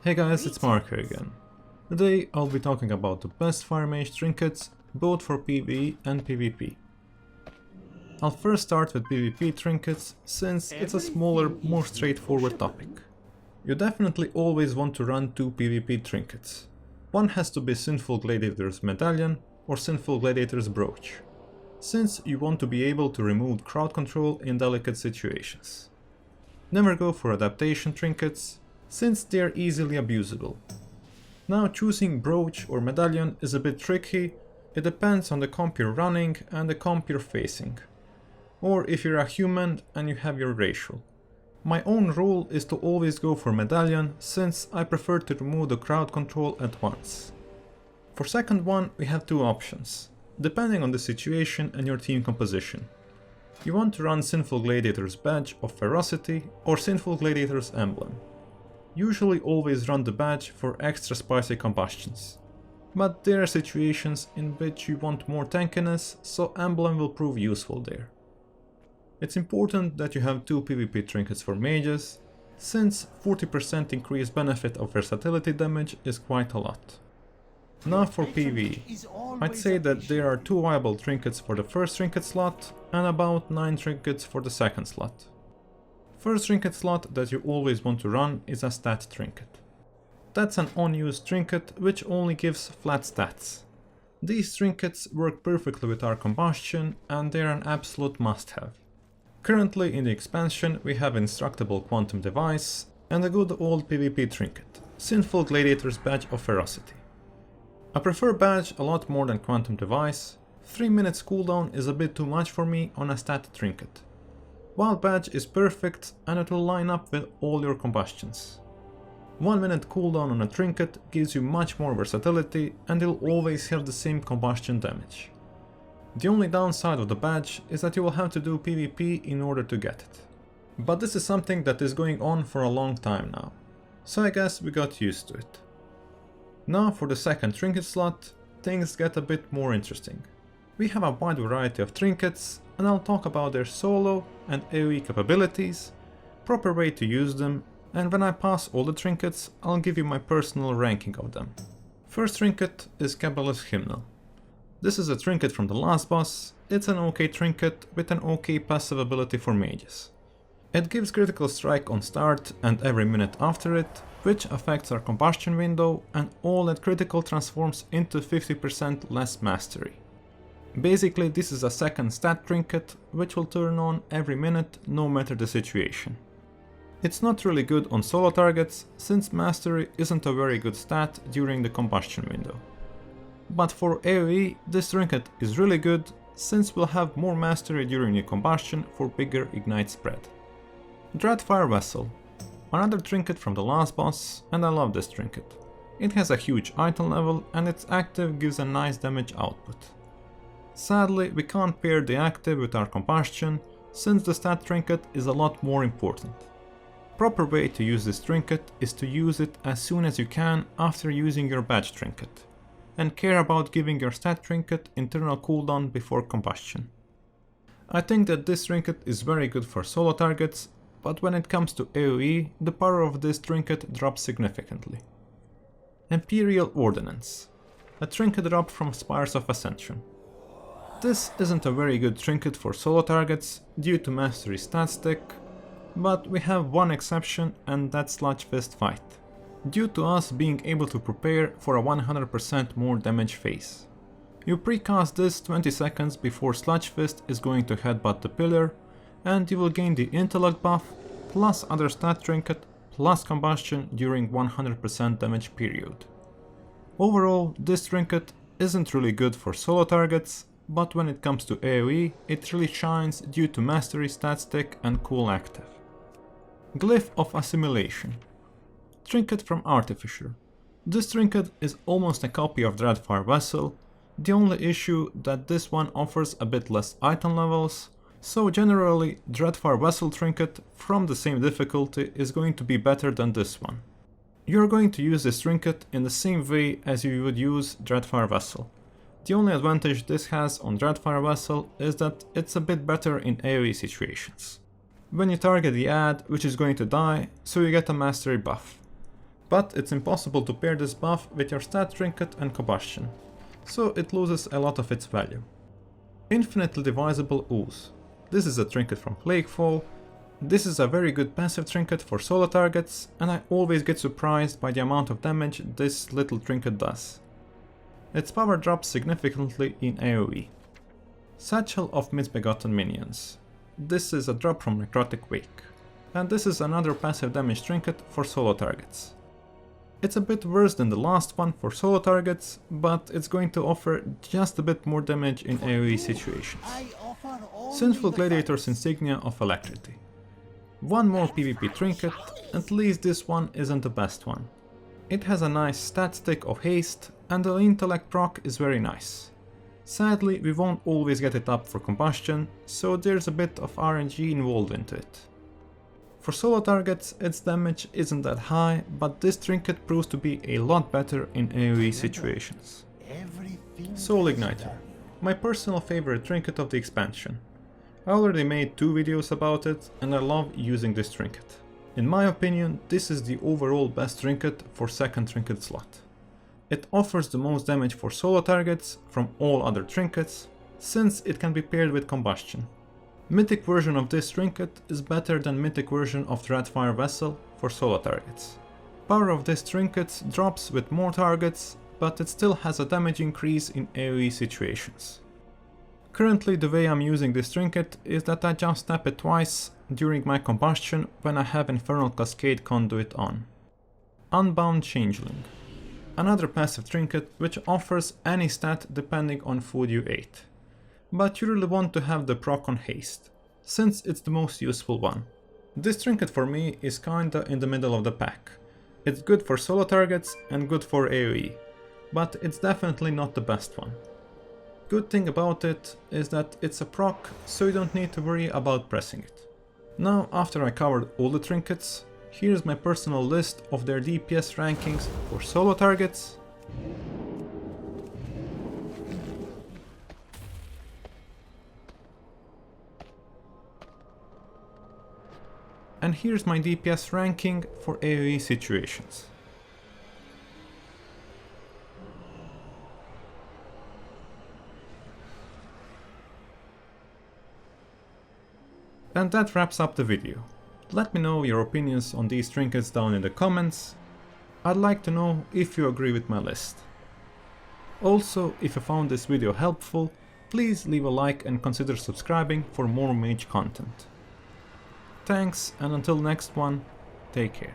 Hey guys, it's Mark here again. Today I'll be talking about the best fire mage trinkets, both for PvE and PvP. I'll first start with PvP trinkets, since it's a smaller, more straightforward topic. You definitely always want to run two PvP trinkets. One has to be Sinful Gladiator's Medallion or Sinful Gladiator's Brooch, since you want to be able to remove crowd control in delicate situations. Never go for adaptation trinkets, since they are easily abusable. Now, choosing Brooch or Medallion is a bit tricky. It depends on the comp you're running and the comp you're facing, or if you're a human and you have your racial. My own rule is to always go for Medallion, since I prefer to remove the crowd control at once. For second one, we have two options, depending on the situation and your team composition. You want to run Sinful Gladiator's Badge of Ferocity or Sinful Gladiator's Emblem. Usually always run the badge for extra spicy combustions, but there are situations in which you want more tankiness, so Emblem will prove useful there. It's important that you have two PvP trinkets for mages, since 40% increased benefit of versatility damage is quite a lot. Now for PvE, I'd say that there are two viable trinkets for the first trinket slot and about 9 trinkets for the second slot. First trinket slot that you always want to run is a stat trinket. That's an unused trinket which only gives flat stats. These trinkets work perfectly with our combustion and they're an absolute must-have. Currently in the expansion we have Instructable Quantum Device and a good old PvP trinket, Sinful Gladiator's Badge of Ferocity. I prefer Badge a lot more than Quantum Device. 3 minutes cooldown is a bit too much for me on a stat trinket. While Badge is perfect and it will line up with all your combustions. 1 minute cooldown on a trinket gives you much more versatility and you'll always have the same combustion damage. The only downside of the badge is that you will have to do PvP in order to get it. But this is something that is going on for a long time now, so I guess we got used to it. Now for the second trinket slot, things get a bit more interesting. We have a wide variety of trinkets and I'll talk about their solo and AoE capabilities, proper way to use them, and when I pass all the trinkets I'll give you my personal ranking of them. First trinket is Cabala's Hymnal. This is a trinket from the last boss. It's an OK trinket with an OK passive ability for mages. It gives critical strike on start and every minute after it, which affects our combustion window, and all that critical transforms into 50% less mastery. Basically this is a second stat trinket which will turn on every minute no matter the situation. It's not really good on solo targets since mastery isn't a very good stat during the combustion window. But for AoE this trinket is really good since we'll have more mastery during the combustion for bigger ignite spread. Dreadfire Vessel, another trinket from the last boss, and I love this trinket. It has a huge item level and its active gives a nice damage output. Sadly we can't pair the active with our combustion since the stat trinket is a lot more important. Proper way to use this trinket is to use it as soon as you can after using your badge trinket, and care about giving your stat trinket internal cooldown before combustion. I think that this trinket is very good for solo targets, but when it comes to AoE, the power of this trinket drops significantly. Imperial Ordnance, a trinket drop from Spires of Ascension. This isn't a very good trinket for solo targets due to mastery stat stick, but we have one exception and that's Sludge Fist Fight, due to us being able to prepare for a 100% more damage phase. You precast this 20 seconds before Sludge Fist is going to headbutt the pillar, and you will gain the intellect buff, plus other stat trinket, plus combustion during 100% damage period. Overall, this trinket isn't really good for solo targets, but when it comes to AoE, it really shines due to mastery stat stick and cool active. Glyph of Assimilation, trinket from Artificer. This trinket is almost a copy of Dreadfire Vessel, the only issue that this one offers a bit less item levels, so generally Dreadfire Vessel trinket from the same difficulty is going to be better than this one. You're going to use this trinket in the same way as you would use Dreadfire Vessel. The only advantage this has on Dreadfire Vessel is that it's a bit better in AoE situations. When you target the ad, which is going to die, so you get a mastery buff. But it's impossible to pair this buff with your stat trinket and combustion, so it loses a lot of its value. Infinitely divisible ooze. This is a trinket from Plaguefall. This is a very good passive trinket for solo targets, and I always get surprised by the amount of damage this little trinket does. Its power drops significantly in AoE. Satchel of Misbegotten Minions. This is a drop from Necrotic Wake. And this is another passive damage trinket for solo targets. It's a bit worse than the last one for solo targets, but it's going to offer just a bit more damage in AoE situations. Sinful Gladiator's Insignia of Alacrity. One more PvP trinket, at least this one isn't the best one. It has a nice stat stick of haste, and the intellect proc is very nice. Sadly, we won't always get it up for combustion, so there's a bit of RNG involved into it. For solo targets, its damage isn't that high, but this trinket proves to be a lot better in AoE situations. Soul Igniter, my personal favorite trinket of the expansion. I already made 2 videos about it, and I love using this trinket. In my opinion, this is the overall best trinket for second trinket slot. It offers the most damage for solo targets from all other trinkets, since it can be paired with combustion. Mythic version of this trinket is better than mythic version of Dreadfire Vessel for solo targets. Power of this trinket drops with more targets, but it still has a damage increase in AoE situations. Currently the way I'm using this trinket is that I just tap it twice during my combustion when I have Infernal Cascade Conduit on. Unbound Changeling. Another passive trinket which offers any stat depending on food you ate. But you really want to have the proc on haste, since it's the most useful one. This trinket for me is kinda in the middle of the pack. It's good for solo targets and good for AoE, but it's definitely not the best one. Good thing about it is that it's a proc, so you don't need to worry about pressing it. Now, after I covered all the trinkets, here's my personal list of their DPS rankings for solo targets, and here's my DPS ranking for AoE situations. And that wraps up the video. Let me know your opinions on these trinkets down in the comments. I'd like to know if you agree with my list. Also, if you found this video helpful, please leave a like and consider subscribing for more mage content. Thanks, and until next one, take care.